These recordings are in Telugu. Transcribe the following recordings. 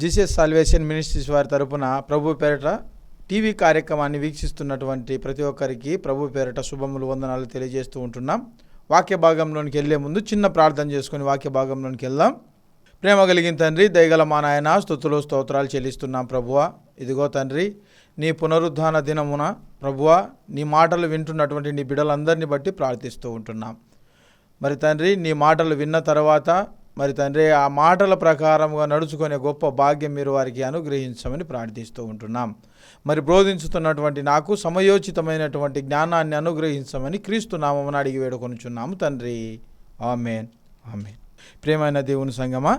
జీసస్ సాల్వేషన్ మినిస్ట్రీస్ వారి తరపున ప్రభు పేరట టీవీ కార్యక్రమాన్ని వీక్షిస్తున్నటువంటి ప్రతి ఒక్కరికి ప్రభు పేరట శుభములు వందనాలు తెలియజేస్తూ ఉంటున్నాం. వాక్య భాగంలోనికి వెళ్ళే ముందు చిన్న ప్రార్థన చేసుకుని వాక్య భాగంలోనికి వెళ్దాం. ప్రేమ కలిగిన తండ్రి, దయగల మా నాయన, స్తుతులు స్తోత్రాలు చెల్లిస్తున్నాం ప్రభువా. ఇదిగో తండ్రి, నీ పునరుద్ధాన దినమున ప్రభువా, నీ మాటలు వింటున్నటువంటి నీ బిడ్డలందరినీ బట్టి ప్రార్థిస్తూ ఉంటున్నాం. మరి తండ్రి, నీ మాటలు విన్న తర్వాత మరి తండ్రి ఆ మాటల ప్రకారంగా నడుచుకునే గొప్ప భాగ్యం మీరు వారికి అనుగ్రహించమని ప్రార్థిస్తూ ఉంటున్నాం. మరి బోధించుతున్నటువంటి నాకు సమయోచితమైనటువంటి జ్ఞానాన్ని అనుగ్రహించమని క్రీస్తు నామమున అడిగి వేడుకొనుచున్నాము తండ్రి. ఆమేన్, ఆమేన్. ప్రియమైన దేవుని సంగమా,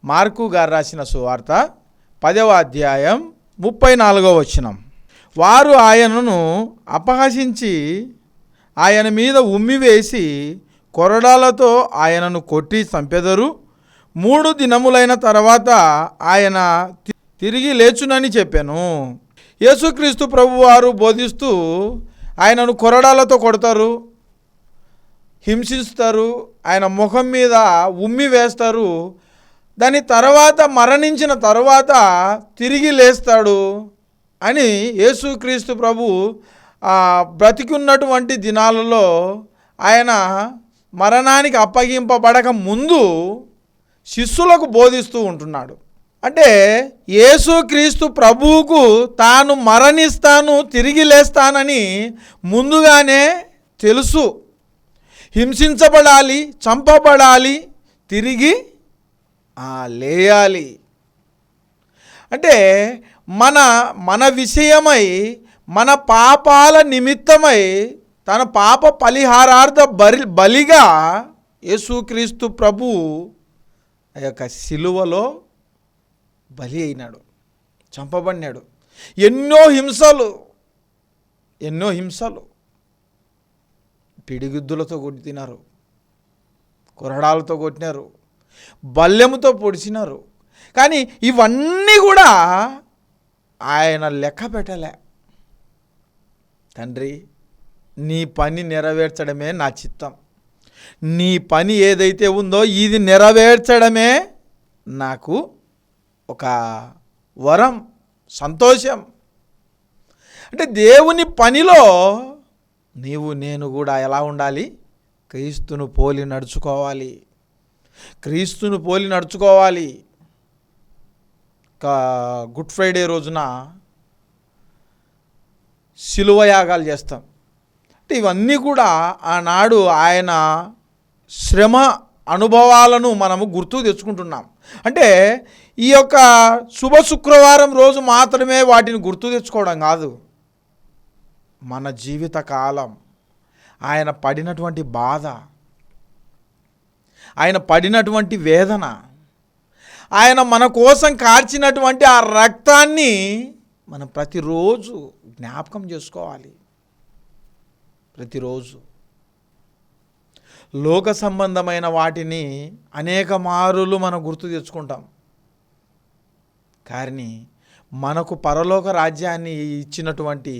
మార్కు గారు రాసిన సువార్త 10వ అధ్యాయం 34వ వచనం. వారు ఆయనను అపహసించి ఆయన మీద ఉమ్మివేసి కొరడాలతో ఆయనను కొట్టి చంపెదరు. 3 దినములైన తర్వాత ఆయన తిరిగి లేచునని చెప్పాను. యేసుక్రీస్తు ప్రభువారు బోధిస్తూ ఆయనను కొరడాలతో కొడతారు, హింసిస్తారు, ఆయన ముఖం మీద ఉమ్మి వేస్తారు. దాని తర్వాత మరణించిన తర్వాత తిరిగి లేస్తాడు అని యేసుక్రీస్తు ప్రభు బ్రతికి ఉన్నటువంటి దినాలలో ఆయన మరణానికి అప్పగింపబడక ముందు శిష్యులకు బోధిస్తూ ఉంటున్నాడు. అంటే యేసుక్రీస్తు ప్రభువుకు తాను మరణిస్తాను, తిరిగి లేస్తానని ముందుగానే తెలుసు. హింసించబడాలి, చంపబడాలి, తిరిగి లేయాలి. అంటే మన విషయమై, మన పాపాల నిమిత్తమై తన పాప పరిహారార్థ బలిగా యేసుక్రీస్తు ప్రభు ఆ యొక్క సిలువలో బలి అయినాడు, చంపబడినాడు. ఎన్నో హింసలు పిడిగుద్దులతో కొట్టినారు, కొరడాలతో కొట్టినారు, బల్లెముతో పొడిచినారు. కానీ ఇవన్నీ కూడా ఆయన లెక్క పెట్టలే. తండ్రి, నీ పని నెరవేర్చడమే నా చిత్తం, నీ పని ఏదైతే ఉందో ఇది నెరవేర్చడమే నాకు ఒక వరం, సంతోషం. అంటే దేవుని పనిలో నేను కూడా ఎలా ఉండాలి? క్రీస్తును పోలి నడుచుకోవాలి. గుడ్ ఫ్రైడే రోజున శిలువ యాగాలు చేస్తాం. అంటే ఇవన్నీ కూడా ఆనాడు ఆయన శ్రమ అనుభవాలను మనము గుర్తు తెచ్చుకుంటున్నాం. అంటే ఈ యొక్క శుభ శుక్రవారం రోజు మాత్రమే వాటిని గుర్తు తెచ్చుకోవడం కాదు, మన జీవిత కాలం ఆయన పడినటువంటి బాధ, ఆయన పడినటువంటి వేదన, ఆయన మన కోసం కార్చినటువంటి ఆ రక్తాన్ని మనం ప్రతిరోజు జ్ఞాపకం చేసుకోవాలి. ప్రతిరోజు లోక సంబంధమైన వాటిని అనేక మారులు మనం గుర్తు తెచ్చుకుంటాం, కానీ మనకు పరలోక రాజ్యాన్ని ఇచ్చినటువంటి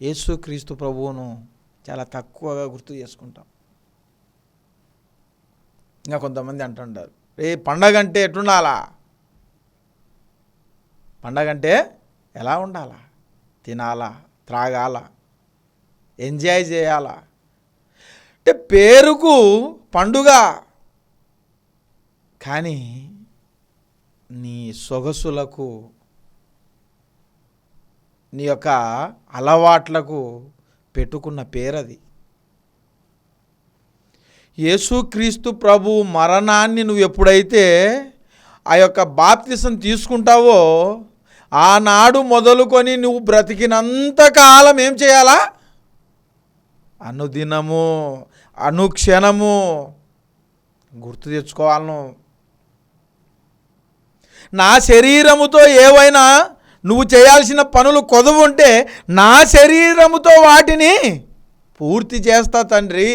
యేసుక్రీస్తు ప్రభువును చాలా తక్కువగా గుర్తు చేసుకుంటాం. ఇంకా కొంతమంది అంటుంటారు, పండగ అంటే ఎట్లుండాలా? పండగ అంటే ఎలా ఉండాలా? తినాలా, త్రాగాల, ఎంజాయ్ చేయాలా? అంటే పేరుకు పండుగ, కానీ నీ సొగసులకు, నీ యొక్క అలవాట్లకు పెట్టుకున్న పేరది. యేసుక్రీస్తు ప్రభు మరణాన్ని నువ్వు ఎప్పుడైతే ఆ యొక్క బాప్తిసం తీసుకుంటావో ఆనాడు మొదలుకొని నువ్వు బ్రతికినంతకాలం ఏం చేయాలా? అనుదినము, అనుక్షణము గుర్తు తెచ్చుకోవాలను. నా శరీరముతో ఏవైనా నువ్వు చేయాల్సిన పనులు కొదవు ఉంటే నా శరీరముతో వాటిని పూర్తి చేస్తా తండ్రి.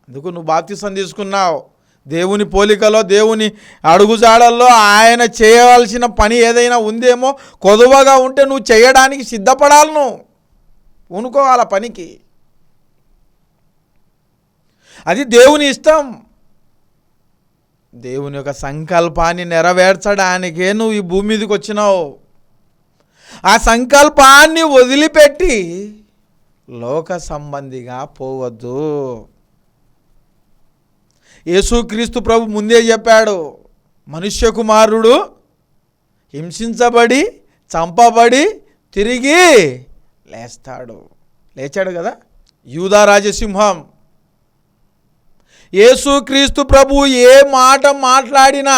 అందుకు నువ్వు బాప్తిసం తీసుకున్నావు. దేవుని పోలికలో, దేవుని అడుగుజాడల్లో ఆయన చేయవలసిన పని ఏదైనా ఉందేమో కొదువగా ఉంటే నువ్వు చేయడానికి సిద్ధపడాలి, నువ్వు పూనుకోవాల పనికి. అది దేవుని ఇష్టం. దేవుని యొక్క సంకల్పాన్ని నెరవేర్చడానికే నువ్వు ఈ భూమి మీదకి వచ్చినావు. ఆ సంకల్పాన్ని వదిలిపెట్టి లోక సంబంధిగా పోవద్దు. యేసుక్రీస్తు ప్రభు ముందే చెప్పాడు, మనుష్య కుమారుడు హింసించబడి చంపబడి తిరిగి లేస్తాడు. లేచాడు కదా. యూదా రాజసింహం. యేసుక్రీస్తు ప్రభు ఏ మాట మాట్లాడినా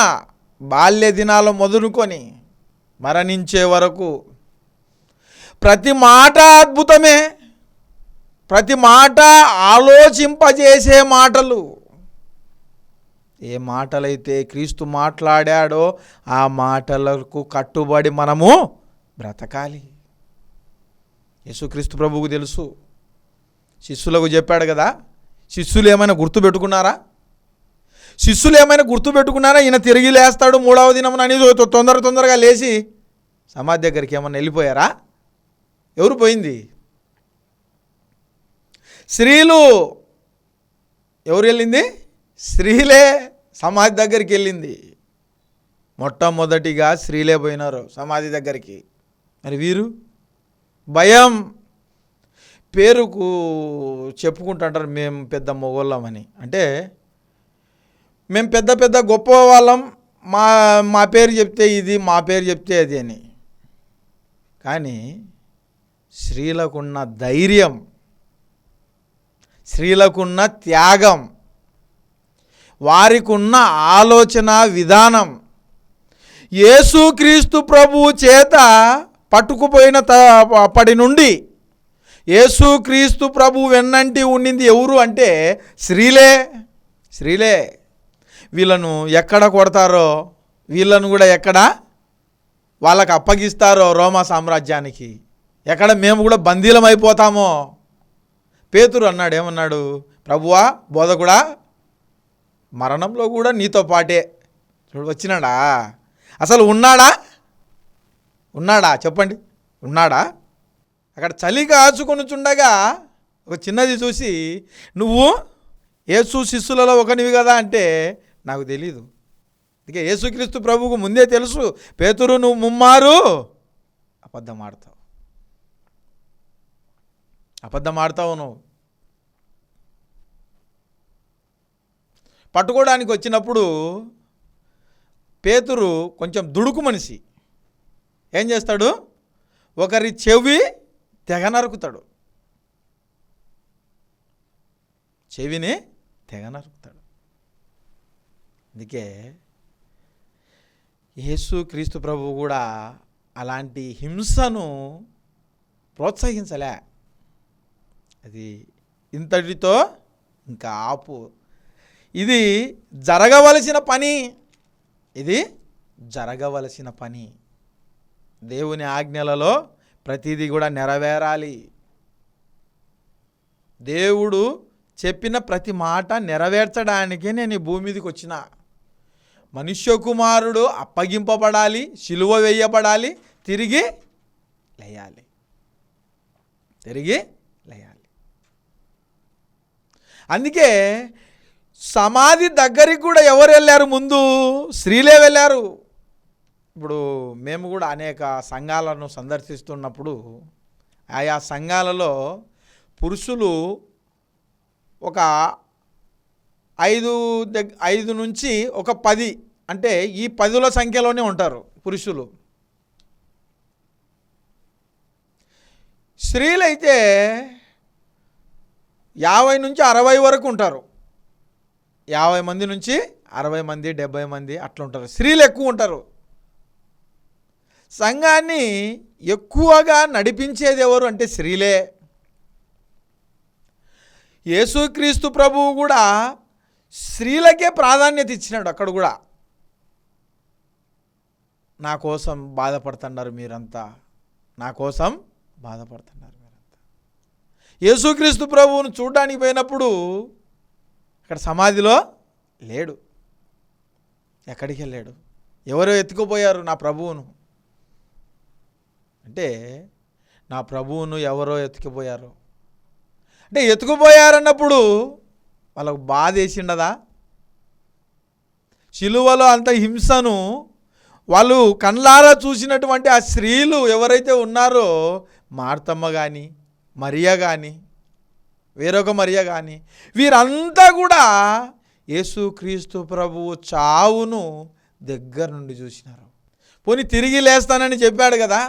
బాల్య దినాలు మొదలుకొని మరణించే వరకు ప్రతి మాట అద్భుతమే, ప్రతి మాట ఆలోచింపజేసే మాటలు. ఏ మాటలైతే క్రీస్తు మాట్లాడాడో ఆ మాటలకు కట్టుబడి మనము బ్రతకాలి. యేసుక్రీస్తు ప్రభువుకు తెలుసు. శిష్యులకు చెప్పాడు కదా. శిష్యులు ఏమైనా గుర్తుపెట్టుకున్నారా? ఈయన తిరిగి లేస్తాడు 3వ దినమున అని తొందరగా లేచి సమాధి దగ్గరికి ఏమన్నా వెళ్ళిపోయారా? ఎవరు పోయింది? స్త్రీలు. ఎవరు వెళ్ళింది? స్త్రీలే సమాధి దగ్గరికి వెళ్ళింది. మొట్టమొదటిగా స్త్రీలే పోయినారు సమాధి దగ్గరికి. మరి వీరు భయం. పేరుకు చెప్పుకుంటుంటారు మేము పెద్ద మొగోళ్ళమని. అంటే మేము పెద్ద గొప్ప వాళ్ళం, మా పేరు చెప్తే ఇది, మా పేరు చెప్తే అది అని. కానీ స్త్రీలకున్న ధైర్యం, స్త్రీలకున్న త్యాగం, వారికి ఉన్న ఆలోచన విధానం, యేసుక్రీస్తు ప్రభువు చేత పట్టుకుపోయిన అప్పటి నుండి యేసుక్రీస్తు ప్రభు వెన్నంటి ఉండింది ఎవరు అంటే స్త్రీలే. వీళ్ళను ఎక్కడ కొడతారో, వీళ్ళను కూడా ఎక్కడ వాళ్ళకు అప్పగిస్తారో రోమా సామ్రాజ్యానికి, ఎక్కడ మేము కూడా బందీలం అయిపోతామో. పేతురు అన్నాడు, ఏమన్నాడు? ప్రభువా, బోధకుడా, మరణంలో కూడా నీతో పాటే. చూడు, వచ్చినాడా? అసలు ఉన్నాడా చెప్పండి, ఉన్నాడా? అక్కడ చలి కాచుకొనుచుండగా ఒక చిన్నది చూసి, నువ్వు యేసు శిష్యులలో ఒకనివి కదా అంటే, నాకు తెలీదు. అందుకే యేసుక్రీస్తు ప్రభువుకు ముందే తెలుసు, పేతురు నువ్వు ముమ్మారు అబద్ధం ఆడతావు నువ్వు. పట్టుకోవడానికి వచ్చినప్పుడు పేతురు కొంచెం దుడుకు మనిషి. ఏం చేస్తాడు? ఒకరి చెవి తెగ నరుకుతాడు. చెవిని తెగ నరుకుతాడు. అందుకే యేసుక్రీస్తు ప్రభువు కూడా అలాంటి హింసను ప్రోత్సహించలే. అది ఇంతటితో ఇంకా ఆపు. ఇది జరగవలసిన పని. దేవుని ఆజ్ఞలలో ప్రతిదీ కూడా నెరవేరాలి. దేవుడు చెప్పిన ప్రతి మాట నెరవేర్చడానికే నేను ఈ భూమి మీదకి వచ్చిన. మనుష్య కుమారుడు అప్పగింపబడాలి, సిలువ వేయబడాలి, తిరిగి లేయాలి. అందుకే సమాధి దగ్గరికి కూడా ఎవరు వెళ్ళారు? ముందు స్త్రీలే వెళ్ళారు. ఇప్పుడు మేము కూడా అనేక సంఘాలను సందర్శిస్తున్నప్పుడు ఆయా సంఘాలలో పురుషులు ఒక 5 నుంచి ఒక 10, అంటే ఈ 10ల సంఖ్యలోనే ఉంటారు పురుషులు. స్త్రీలైతే 50 నుంచి 60 వరకు ఉంటారు. 50 మంది నుంచి 60 మంది 70 మంది అట్లా ఉంటారు. స్త్రీలు ఎక్కువ ఉంటారు. సంఘాన్ని ఎక్కువగా నడిపించేది ఎవరు అంటే స్త్రీలే. యేసుక్రీస్తు ప్రభువు కూడా స్త్రీలకే ప్రాధాన్యత ఇచ్చినాడు. అక్కడ కూడా నా కోసం బాధపడుతున్నారు మీరంతా, యేసుక్రీస్తు ప్రభువును చూడడానికి పోయినప్పుడు అక్కడ సమాధిలో లేడు. ఎక్కడికి వెళ్ళాడు? ఎవరో ఎత్తుకుపోయారు నా ప్రభువును. అంటే నా ప్రభువును ఎవరో ఎత్తుకుపోయారు అంటే, ఎత్తుకుపోయారన్నప్పుడు వాళ్ళకు బాధ వేసిండదా? శిలువలో అంత హింసను వాళ్ళు కళ్ళారా చూసినటువంటి ఆ స్త్రీలు ఎవరైతే ఉన్నారో, మార్తమ్మ కానీ, మరియ కానీ, వేరొక మరియ కానీ, వీరంతా కూడా యేసుక్రీస్తు ప్రభువు చావును దగ్గర నుండి చూసినారు. పోనీ తిరిగి లేస్తానని చెప్పాడు కదా,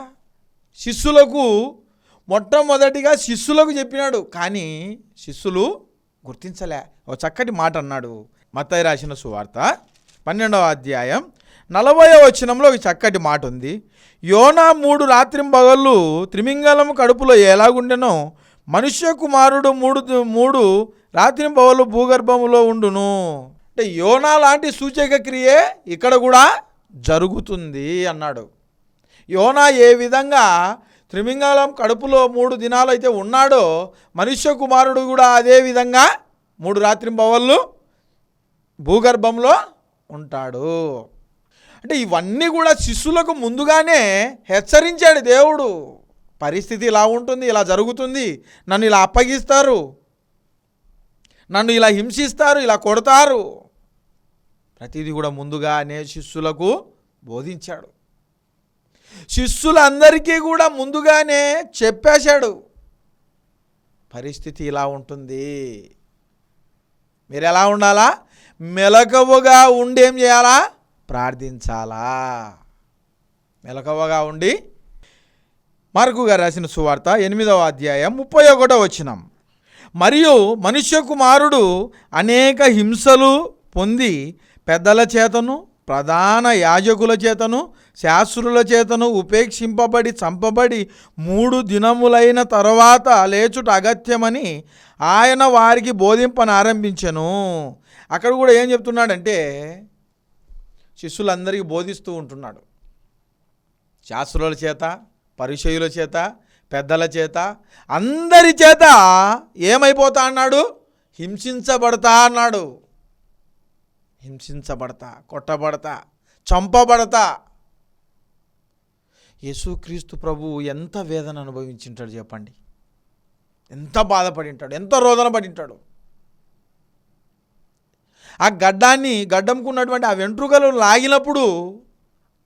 శిష్యులకు మొట్టమొదటిగా శిష్యులకు చెప్పినాడు, కానీ శిష్యులు గుర్తించలే. ఒక చక్కటి మాట అన్నాడు మత్తయి రాసిన సువార్త 12వ అధ్యాయం 40వ వచనంలో ఒక చక్కటి మాట ఉంది. యోనా 3 రాత్రింబగళ్ళు త్రిమింగళము కడుపులో ఎలాగుండెనో మనుష్య కుమారుడు 3 రాత్రింబగళ్ళు భూగర్భములో ఉండును. అంటే యోనా లాంటి సూచక క్రియే ఇక్కడ కూడా జరుగుతుంది అన్నాడు. యోనా ఏ విధంగా త్రిమింగళం కడుపులో 3 దినాలు అయితే ఉన్నాడో, మనుష్య కుమారుడు కూడా అదే విధంగా 3 రాత్రింబగళ్ళు భూగర్భంలో ఉంటాడు. అంటే ఇవన్నీ కూడా శిష్యులకు ముందుగానే హెచ్చరించాడు దేవుడు. పరిస్థితి ఇలా ఉంటుంది, ఇలా జరుగుతుంది, నన్ను ఇలా అప్పగిస్తారు, నన్ను ఇలా హింసిస్తారు, ఇలా కొడతారు, ప్రతిదీ కూడా ముందుగానే శిష్యులకు బోధించాడు. శిష్యులందరికీ కూడా ముందుగానే చెప్పేశాడు, పరిస్థితి ఇలా ఉంటుంది, మీరు ఎలా ఉండాలా, మెలకువగా ఉండి ఏం చేయాలా, ప్రార్థించాలా. మెలకువగా ఉండి. మార్కు గారు రాసిన సువార్త 8వ అధ్యాయం 31వ వచనం. మరియు మనుష్య కుమారుడు అనేక హింసలు పొంది పెద్దల చేతను, ప్రధాన యాజకుల చేతను, శాస్త్రుల చేతను ఉపేక్షింపబడి చంపబడి 3 దినములైన తర్వాత లేచుట అగత్యమని ఆయన వారికి బోధింపనారంభించెను. అక్కడ కూడా ఏం చెప్తున్నాడంటే, శిష్యులందరికీ బోధిస్తూ ఉంటున్నాడు. శాస్త్రుల చేత, పరిసయ్యుల చేత, పెద్దల చేత, అందరి చేత ఏమైపోతా అన్నాడు, హింసించబడతా అన్నాడు. హింసించబడతా, కొట్టబడతా, చంపబడతా. యేసుక్రీస్తు ప్రభువు ఎంత వేదన అనుభవించింటాడు చెప్పండి, ఎంత బాధపడి ఉంటాడు, ఎంత రోదన పడి ఉంటాడు. ఆ గడ్డంకున్నటువంటి ఆ వెంట్రుకలు లాగినప్పుడు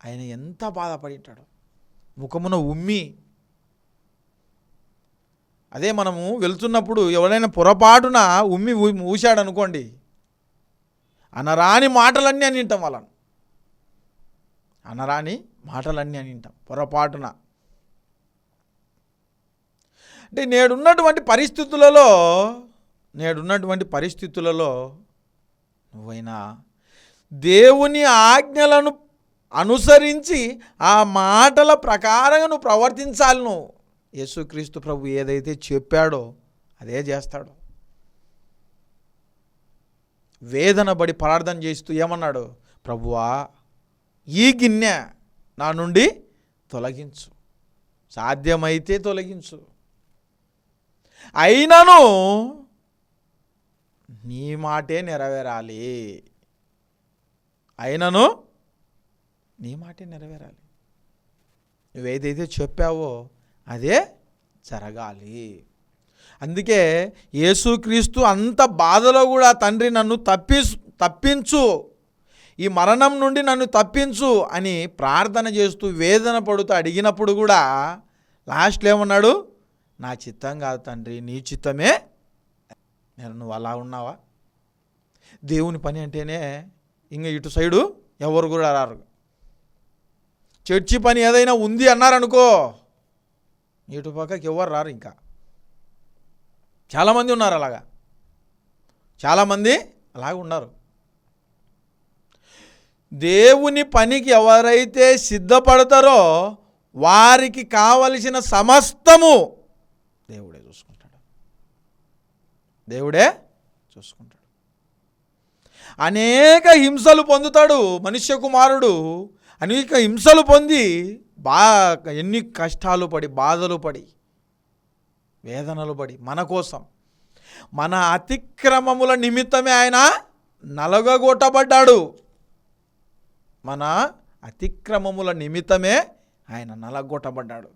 ఆయన ఎంత బాధపడి ఉంటాడు, ముఖమున ఉమ్మి. అదే మనము వెళ్తున్నప్పుడు ఎవరైనా పొరపాటున ఉమ్మి ఊశాడు అనుకోండి, అనరాని మాటలన్నీ అని వింటాం, వాళ్ళను అనరాని మాటలన్నీ అని వింటాం పొరపాటున. అంటే నేడున్నటువంటి పరిస్థితులలో నువ్వైనా దేవుని ఆజ్ఞలను అనుసరించి ఆ మాటల ప్రకారంగా నువ్వు ప్రవర్తించాలి. నువ్వు యేసుక్రీస్తు ప్రభు ఏదైతే చెప్పాడో అదే చేస్తాడు. వేదన పడి ప్రార్థన చేస్తూ ఏమన్నాడు, ప్రభువా ఈ గిన్నె నా నుండి తొలగించు, సాధ్యమైతే తొలగించు, అయినను నీ మాటే నెరవేరాలి, అయినను నీ మాటే నెరవేరాలి, నువ్వేదైతే చెప్పావో అదే జరగాలి. అందుకే యేసుక్రీస్తు అంత బాధలో కూడా, తండ్రి నన్ను తప్పించు, ఈ మరణం నుండి నన్ను తప్పించు అని ప్రార్థన చేస్తూ వేదన పడుతూ అడిగినప్పుడు కూడా లాస్ట్లో ఏమన్నాడు, నా చిత్తం కాదు తండ్రి, నీ చిత్తమే. నువ్వు అలా ఉన్నావా? దేవుని పని అంటేనే ఇంకా ఇటు సైడు ఎవరు కూడా రారు. చర్చి పని ఏదైనా ఉంది అన్నారనుకో, ఇటు పక్కకి ఎవరు రారు. ఇంకా చాలామంది ఉన్నారు అలాగా, చాలామంది అలాగ ఉన్నారు. దేవుని పనికి ఎవరైతే సిద్ధపడతారో వారికి కావలసిన సమస్తము దేవుడే చూసుకుంటాడు. అనేక హింసలు పొందుతాడు మనుష్య కుమారుడు. అనేక హింసలు పొంది ఎన్ని కష్టాలు పడి, బాధలు పడి, వేదనలు పడి మన కోసం, మన అతిక్రమముల నిమిత్తమే ఆయన నలగగొట్టబడ్డాడు. మన అతిక్రమముల నిమిత్తమే ఆయన నలగొట్టబడ్డాడు,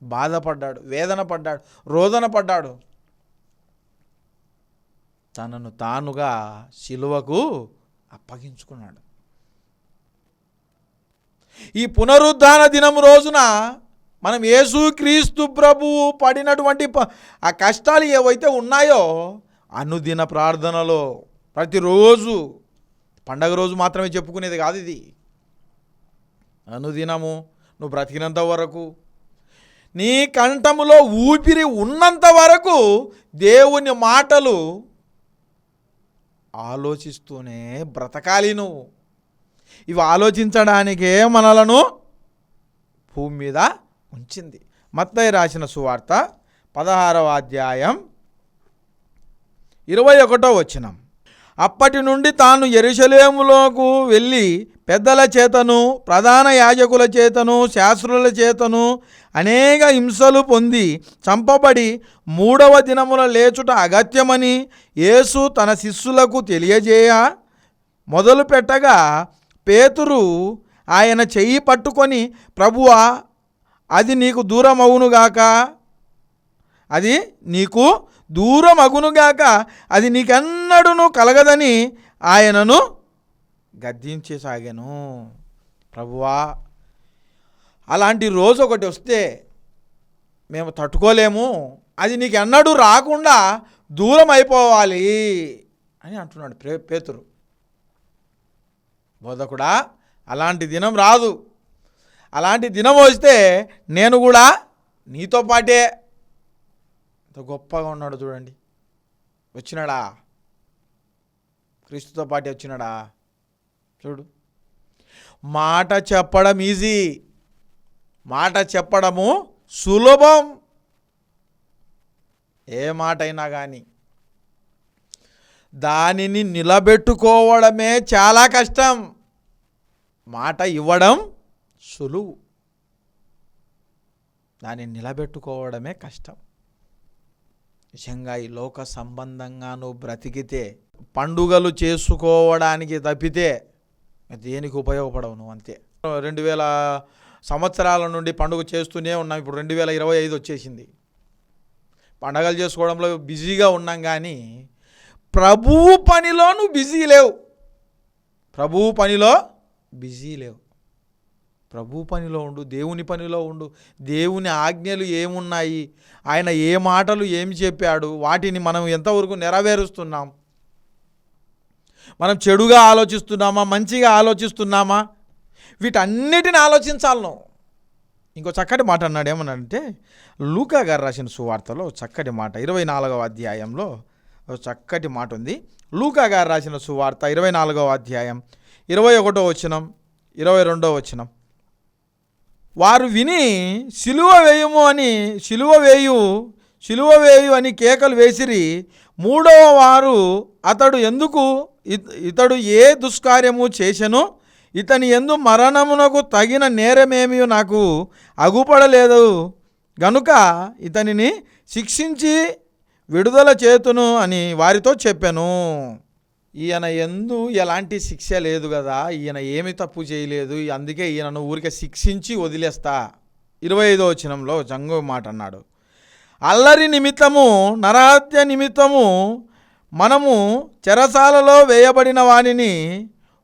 బాధపడ్డాడు, వేదన పడ్డాడు, రోదన పడ్డాడు. తనను తానుగా శిలువకు అప్పగించుకున్నాడు. ఈ పునరుద్ధాన దినం రోజున మనం యేసుక్రీస్తు ప్రభువు పడినటువంటి ఆ కష్టాలు ఏవైతే ఉన్నాయో అనుదిన ప్రార్థనలో ప్రతిరోజు, పండగ రోజు మాత్రమే చెప్పుకునేది కాదు ఇది. అనుదినము నువ్వు బ్రతికినంత వరకు, నీ కంఠములో ఊపిరి ఉన్నంత వరకు దేవుని మాటలు ఆలోచిస్తూనే బ్రతకాలి. నువ్వు ఇవి ఆలోచించడానికే మనలను భూమి మీద ఉంచింది. మత్తయి రాసిన సువార్త 16వ అధ్యాయం 21వ వచనం. అప్పటి నుండి తాను యెరూషలేములోకి వెళ్ళి పెద్దల చేతను ప్రధాన యాజకుల చేతను శాస్త్రుల చేతను అనేక హింసలు పొంది చంపబడి 3వ దినమున లేచుట అగత్యమని యేసు తన శిష్యులకు తెలియజేయ మొదలుపెట్టగా పేతురు ఆయన చెయ్యి పట్టుకొని, ప్రభువా, అది నీకు దూరమగునుగాక, అది నీకు దూరమగునుగాక, అది నీకెన్నడూను కలగదని ఆయనను గద్దించసాగాను. ప్రభువా, అలాంటి రోజు ఒకటి వస్తే మేము తట్టుకోలేము, అది నీకు ఎన్నడూ రాకుండా దూరం అయిపోవాలి అని అంటున్నాడు పేతురు. బోధకుడా, అలాంటి దినం రాదు. అలాంటి దినం వస్తే నేను కూడా నీతో పాటే. అంత గొప్పగా ఉన్నాడు చూడండి. వచ్చినాడా? క్రీస్తుతో పాటే వచ్చినాడా? చూడు, మాట చెప్పడం ఈజీ, మాట చెప్పడము సులభం. ఏ మాట అయినా కానీ దానిని నిలబెట్టుకోవడమే చాలా కష్టం. మాట ఇవ్వడం సులువు, దానిని నిలబెట్టుకోవడమే కష్టం. నిజంగా ఈ లోక సంబంధంగా నువ్వు బ్రతికితే, పండుగలు చేసుకోవడానికి తప్పితే దేనికి ఉపయోగపడవు నువ్వు, అంతే. 2000 సంవత్సరాల నుండి పండుగ చేస్తూనే ఉన్నాం. ఇప్పుడు 2025 వచ్చేసింది. పండగలు చేసుకోవడంలో బిజీగా ఉన్నాం, కానీ ప్రభువు పనిలో నువ్వు బిజీ లేవు. ప్రభువు పనిలో బిజీ లేవు. ప్రభు పనిలో ఉండు, దేవుని పనిలో ఉండు. దేవుని ఆజ్ఞలు ఏమున్నాయి, ఆయన ఏ మాటలు ఏమి చెప్పాడు, వాటిని మనం ఎంతవరకు నెరవేరుస్తున్నాం, మనం చెడుగా ఆలోచిస్తున్నామా, మంచిగా ఆలోచిస్తున్నామా, వీటన్నిటిని ఆలోచించాలి నువ్వు. ఇంకో చక్కటి మాట అన్నాడు. ఏమన్నాడంటే, లూకా గారు రాసిన సువార్తలో చక్కటి మాట 24వ అధ్యాయంలో చక్కటి మాట ఉంది. లూకా గారు రాసిన సువార్త 24వ అధ్యాయం 21వ వచనం 22వ వచనం. వారు విని సిలువ వేయు అని కేకలు వేసిరి. 3వ వారు, ఇతడు ఏ దుష్కార్యము చేసెను, ఇతని యందు మరణమునకు తగిన నేరమేమీ నాకు అగుపడలేదు గనుక ఇతనిని శిక్షించి విడుదల చేతును అని వారితో చెప్పాను. ఈయన యందు ఎలాంటి శిక్ష లేదు కదా, ఈయన ఏమి తప్పు చేయలేదు, అందుకే ఈయనను ఊరికే శిక్షించి వదిలేస్తా. 25వ వచనంలో జంగు మాట అన్నాడు. అల్లరి నిమిత్తము, నరహత్య నిమిత్తము మనము చెరసాలలో వేయబడిన వారిని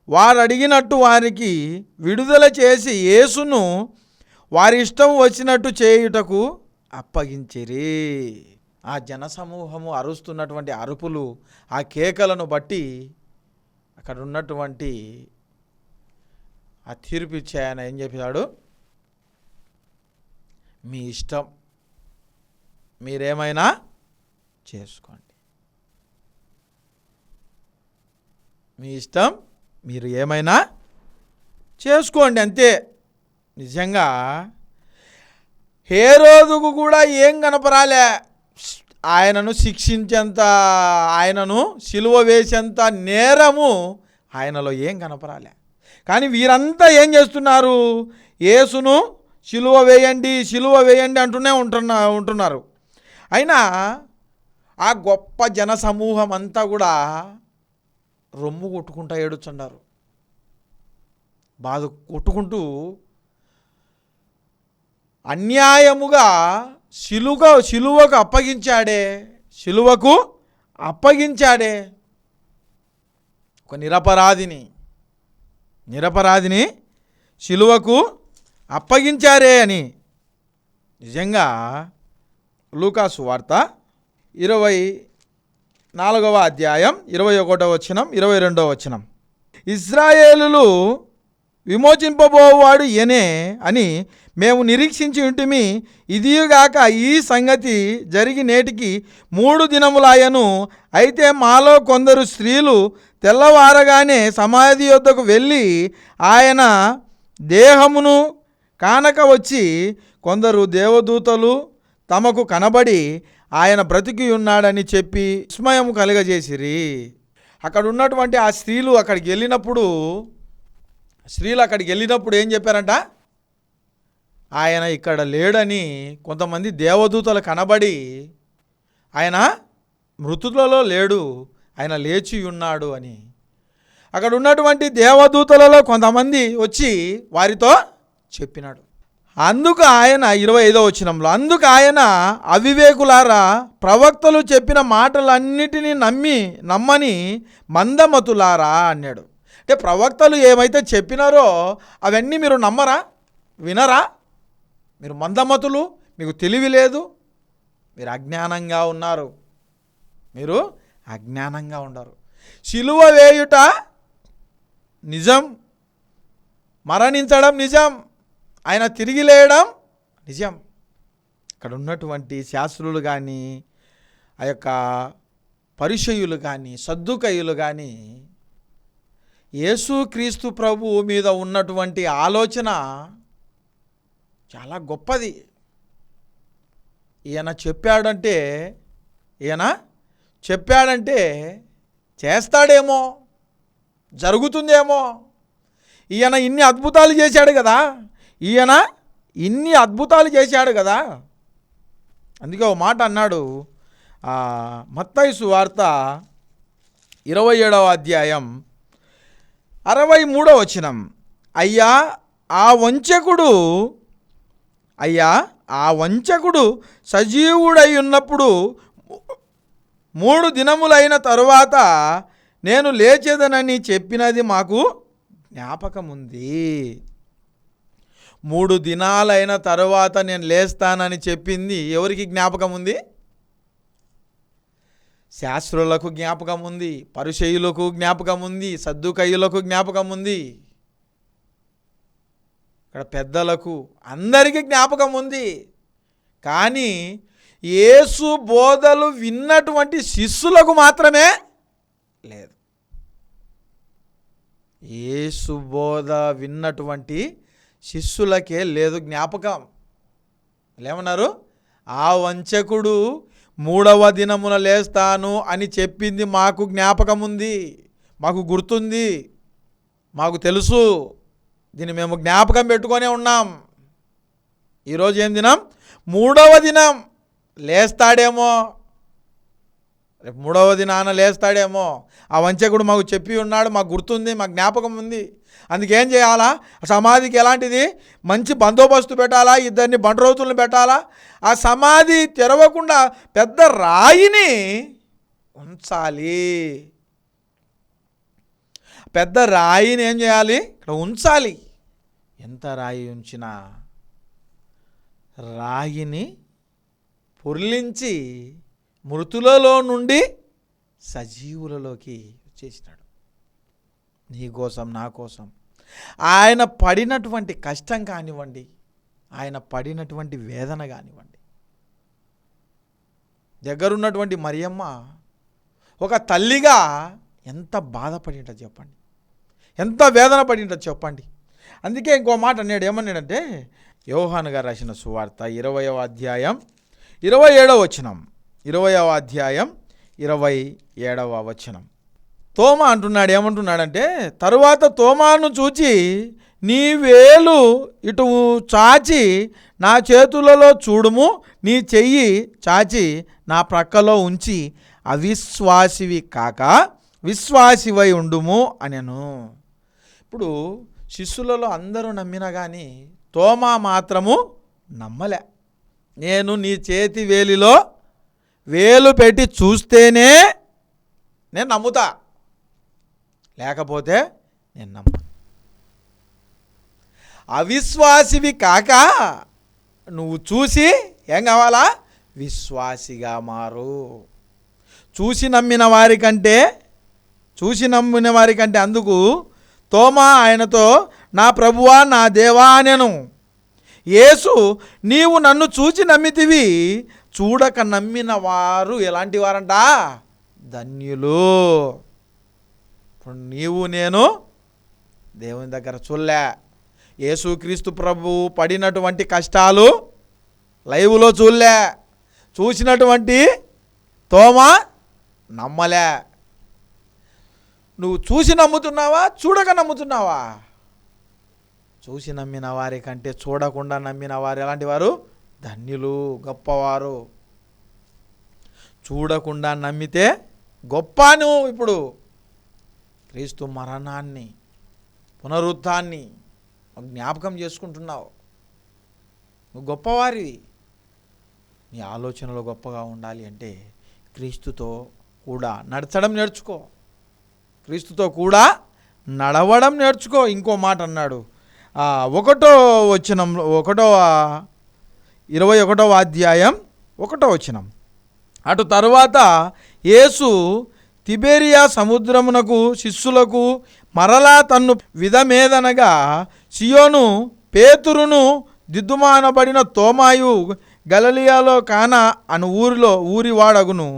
వారు అడిగినట్టు వారికి విడుదల చేసి యేసును వారి ఇష్టం వచ్చినట్టు చేయుటకు అప్పగించిరి. ఆ జనసమూహము అరుస్తున్నటువంటి అరుపులు, ఆ కేకలను బట్టి అక్కడ ఉన్నటువంటి ఆ తీర్పు ఇచ్చే ఆయన ఏం చెప్పాడు, మీ ఇష్టం, మీరేమైనా చేసుకోండి, మీ ఇష్టం, మీరు ఏమైనా చేసుకోండి, అంతే. నిజంగా హేరోదుకు కూడా ఏం కనపరాలే, ఆయనను శిక్షించేంత, ఆయనను సిలువ వేసేంత నేరము ఆయనలో ఏం కనపరాలే. కానీ వీరంతా ఏం చేస్తున్నారు, యేసును సిలువ వేయండి అంటూనే ఉంటున్నారు. అయినా ఆ గొప్ప జన సమూహం అంతా కూడా రొమ్ము కొట్టుకుంటా ఏడుచున్నారు, బాధ కొట్టుకుంటూ అన్యాయముగా సిలువకు అప్పగించాడే. ఒక నిరపరాధిని శిలువకు అప్పగించారే అని. నిజంగా లూకాసు వార్త 24వ అధ్యాయం 21వ వచనం 22వ వచనం, ఇశ్రాయేలులు విమోచింపబోవాడు ఈయనే అని మేము నిరీక్షించి ఉంటిమి, ఇదిగాక ఈ సంగతి జరిగి నేటికి 3 దినములాయను. అయితే మాలో కొందరు స్త్రీలు తెల్లవారగానే సమాధి యొద్దకు వెళ్ళి ఆయన దేహమును కానక వచ్చి, కొందరు దేవదూతలు తమకు కనబడి ఆయన బ్రతికి ఉన్నాడని చెప్పి విస్మయం కలుగజేసిరి. అక్కడ ఉన్నటువంటి ఆ స్త్రీలు అక్కడికి వెళ్ళినప్పుడు ఏం చెప్పారంట? ఆయన ఇక్కడ లేడని. కొంతమంది దేవదూతలు కనబడి ఆయన మృతులలో లేడు, ఆయన లేచి ఉన్నాడు అని. అక్కడ ఉన్నటువంటి దేవదూతలలో కొంతమంది వచ్చి వారితో చెప్పినాడు. అందుకు ఆయన 25వ వచనంలో, అందుకు ఆయన అవివేకులారా, ప్రవక్తలు చెప్పిన మాటలన్నిటినీ నమ్మని మందమతులారా అన్నాడు. అంటే ప్రవక్తలు ఏమైతే చెప్పినారో అవన్నీ మీరు నమ్మరా, వినరా? మీరు మందమతులు, మీకు తెలివి లేదు, మీరు అజ్ఞానంగా ఉన్నారు. శిలువ వేయుట నిజం, మరణించడం నిజం, ఆయన తిరిగి లేయడం నిజం. ఇక్కడ ఉన్నటువంటి శాస్త్రులు కానీ, ఆ యొక్క పరిసయ్యులు కానీ, సద్దుకయ్యులు కానీ యేసుక్రీస్తు ప్రభువు మీద ఉన్నటువంటి ఆలోచన చాలా గొప్పది. ఈయన చెప్పాడంటే చేస్తాడేమో, జరుగుతుందేమో. ఈయన ఇన్ని అద్భుతాలు చేశాడు కదా. అందుకే ఓ మాట అన్నాడు, మత్తయి సువార్త 27వ అధ్యాయం 63వ వచనం, అయ్యా ఆ వంచకుడు సజీవుడై ఉన్నప్పుడు 3 దినములైన తరువాత నేను లేచేదనని చెప్పినది మాకు జ్ఞాపకముంది. 3 దినాలైన తరువాత నేను లేస్తానని చెప్పింది ఎవరికి జ్ఞాపకం ఉంది? శాస్త్రులకు జ్ఞాపకం ఉంది, పరిసయ్యులకు జ్ఞాపకం ఉంది, సద్దుకయ్యులకు జ్ఞాపకం ఉంది, ఇక్కడ పెద్దలకు అందరికీ జ్ఞాపకం ఉంది. కానీ యేసు బోధలు విన్నటువంటి శిష్యులకు మాత్రమే లేదు. యేసు బోధ విన్నటువంటి శిష్యులకే లేదు జ్ఞాపకం. ఏమన్నారు? ఆ వంచకుడు 3వ దినమున లేస్తాను అని చెప్పింది మాకు జ్ఞాపకం ఉంది, మాకు గుర్తుంది, మాకు తెలుసు, దీన్ని మేము జ్ఞాపకం పెట్టుకొనే ఉన్నాం. ఈరోజు ఏం దినం? 3వ దినం. లేస్తాడేమో, రేపు 3వ దినాన లేస్తాడేమో. ఆ వంచకుడు మాకు చెప్పి ఉన్నాడు, మాకు గుర్తుంది, మాకు జ్ఞాపకం ఉంది. అందుకేం చేయాలా? సమాధికి ఎలాంటిది? మంచి బందోబస్తు పెట్టాలా, 2 బండ్రోతులను పెట్టాలా, ఆ సమాధి తెరవకుండా పెద్ద రాయిని ఉంచాలి. పెద్ద రాయిని ఏం చేయాలి? ఇక్కడ ఉంచాలి. ఎంత రాయి ఉంచినా రాయిని పొర్లించి మృతులలో నుండి సజీవులలోకి వచ్చేసినాడు. నీ కోసం, నా కోసం. ఆయన పడినటువంటి కష్టం కానివ్వండి, ఆయన పడినటువంటి వేదన కానివ్వండి. దగ్గరున్నటువంటి మరియమ్మ ఒక తల్లిగా ఎంత బాధపడి ఉంటుంది చెప్పండి, ఎంత వేదన పడి ఉంటుంది చెప్పండి. అందుకే ఇంకో మాట అన్నాడు. ఏమన్నాడంటే, యోహాను గారు రాసిన సువార్త 20వ అధ్యాయం 27వ వచనం, 20వ అధ్యాయం 27వ వచనం. తోమా అంటున్నాడు, ఏమంటున్నాడంటే, తరువాత తోమాను చూచి, నీ వేలు ఇటు చాచి నా చేతులలో చూడుము, నీ చెయ్యి చాచి నా ప్రక్కలో ఉంచి అవిశ్వాసివి కాక విశ్వాసివై ఉండుము అనెను. ఇప్పుడు శిష్యులలో అందరూ నమ్మినా కానీ తోమా మాత్రము నమ్మలే. నేను నీ చేతి వేలిలో వేలు పెట్టి చూస్తేనే నేను నమ్ముతా, లేకపోతే నేను నమ్మను. అవిశ్వాసివి కాక నువ్వు చూసి ఏం కావాలా? విశ్వాసిగా మారు. చూసి నమ్మిన వారికంటే అందుకు తోమా ఆయనతో, నా ప్రభువా నా దేవా అనెను. యేసు, నీవు నన్ను చూచి నమ్మితివి, చూడక నమ్మిన వారు ఎలాంటి వారంట? ధన్యులు. ఇప్పుడు నీవు నేను దేవుని దగ్గర చూడలే. యేసుక్రీస్తు ప్రభు పడినటువంటి కష్టాలు లైవ్లో చూడలే. చూసినటువంటి తోమా నమ్మలే. నువ్వు చూసి నమ్ముతున్నావా, చూడక నమ్ముతున్నావా? చూసి నమ్మిన వారి కంటే చూడకుండా నమ్మిన వారు ఎలాంటి వారు? ధన్యులు, గొప్పవారు. చూడకుండా నమ్మితే గొప్ప. నువ్వు ఇప్పుడు క్రీస్తు మరణాన్ని, పునరుత్థాన్ని జ్ఞాపకం చేసుకుంటున్నావు. నువ్వు గొప్పవారివి. నీ ఆలోచనలు గొప్పగా ఉండాలి అంటే క్రీస్తుతో కూడా నడచడం నేర్చుకో. క్రీస్తుతో కూడా నడవడం నేర్చుకో. ఇంకో మాట అన్నాడు, 21వ అధ్యాయం 1వ వచనం. అటు తరువాత యేసు తిబెరియా సముద్రమునకు శిష్యులకు మరలా తన్ను విధమేదనగా సియోను, పేతురును, దిద్దుమానబడిన తోమాయు, గలిలయలో కానా అను ఊరివాడగును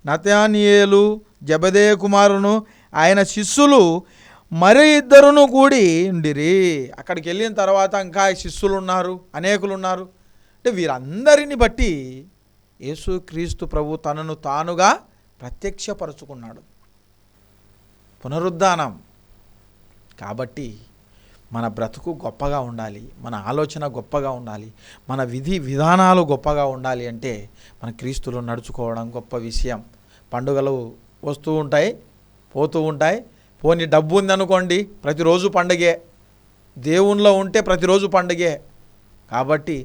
నతనయేలు, జెబెదయి కుమారును ఆయన శిష్యులు మరి 2 కూడి ఉండిరి. అక్కడికి వెళ్ళిన తర్వాత ఇంకా శిష్యులు ఉన్నారు, అనేకులు ఉన్నారు. అంటే వీరందరిని బట్టి యేసుక్రీస్తు ప్రభు తనను తానుగా ప్రత్యక్షపరుచుకున్నాడు. పునరుద్ధానం. కాబట్టి మన బ్రతుకు గొప్పగా ఉండాలి, మన ఆలోచన గొప్పగా ఉండాలి, మన విధి విధానాలు గొప్పగా ఉండాలి అంటే మన క్రీస్తులో నడుచుకోవడం గొప్ప విషయం. పండుగలు వస్తూ ఉంటాయి, పోతూ ఉంటాయి. పోనీ డబ్బు ఉందనుకోండి, ప్రతిరోజు పండుగే. దేవునిలో ఉంటే ప్రతిరోజు పండుగే. కాబట్టి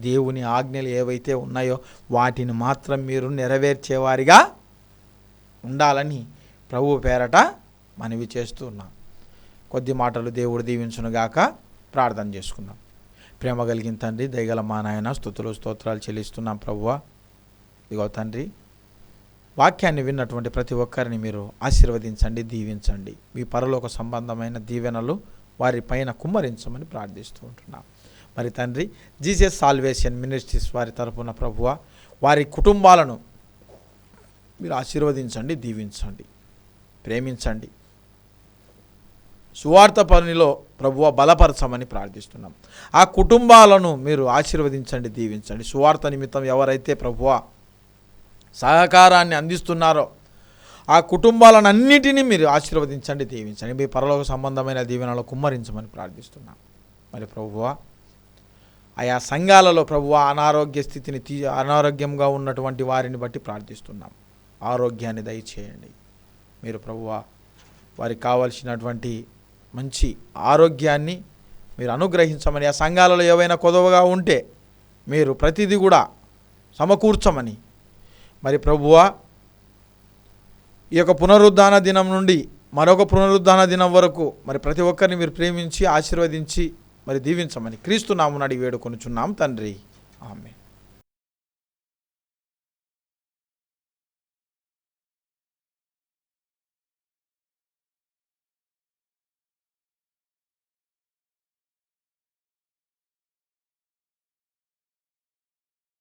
దేవుని ఆజ్ఞలు ఏవైతే ఉన్నాయో వాటిని మాత్రం మీరు నెరవేర్చేవారిగా ఉండాలని ప్రభు పేరట మనవి చేస్తున్నాం. కొద్ది మాటలు దేవుడు దీవించునుగాక. ప్రార్థన చేసుకుందాం. ప్రేమ కలిగిన తండ్రి, దయగల మా నాయన, స్తుతులు స్తోత్రాలు చెల్లిస్తున్నాం ప్రభువా. ఇదిగో తండ్రి, వాక్యాన్ని విన్నటువంటి ప్రతి ఒక్కరిని మీరు ఆశీర్వదించండి, దీవించండి. మీ పరలోక సంబంధమైన దీవెనలు వారి పైన కుమ్మరించమని ప్రార్థిస్తూ ఉంటున్నాం. మరి తండ్రి, జీసస్ సాల్వేషన్ మినిస్ట్రీస్ వారి తరపున ప్రభువ వారి కుటుంబాలను మీరు ఆశీర్వదించండి, దీవించండి, ప్రేమించండి. సువార్త పనిలో ప్రభువ బలపరచమని ప్రార్థిస్తున్నాం. ఆ కుటుంబాలను మీరు ఆశీర్వదించండి, దీవించండి. సువార్త నిమిత్తం ఎవరైతే ప్రభువ సహకారాన్ని అందిస్తున్నారో ఆ కుటుంబాలన్నిటినీ మీరు ఆశీర్వదించండి, దీవించండి. మీ పరలోక సంబంధమైన దీవెనలో కుమ్మరించమని ప్రార్థిస్తున్నాం. మరి ప్రభువా, ఆయా సంఘాలలో ప్రభువా అనారోగ్య స్థితిని అనారోగ్యంగా ఉన్నటువంటి వారిని బట్టి ప్రార్థిస్తున్నాం. ఆరోగ్యాన్ని దయచేయండి. మీరు ప్రభువా వారికి కావలసినటువంటి మంచి ఆరోగ్యాన్ని మీరు అనుగ్రహించమని, ఆ సంఘాలలో ఏవైనా కొదవగా ఉంటే మీరు ప్రతిదీ కూడా సమకూర్చమని, మరి ప్రభువా ఈ యొక్క పునరుద్ధాన దినం నుండి మరొక పునరుద్ధాన దినం వరకు మరి ప్రతి ఒక్కరిని మీరు ప్రేమించి ఆశీర్వదించి మరి దీవించమని క్రీస్తు నామమున అడిగి వేడుకొనుచున్నాం తండ్రి. ఆమేన్.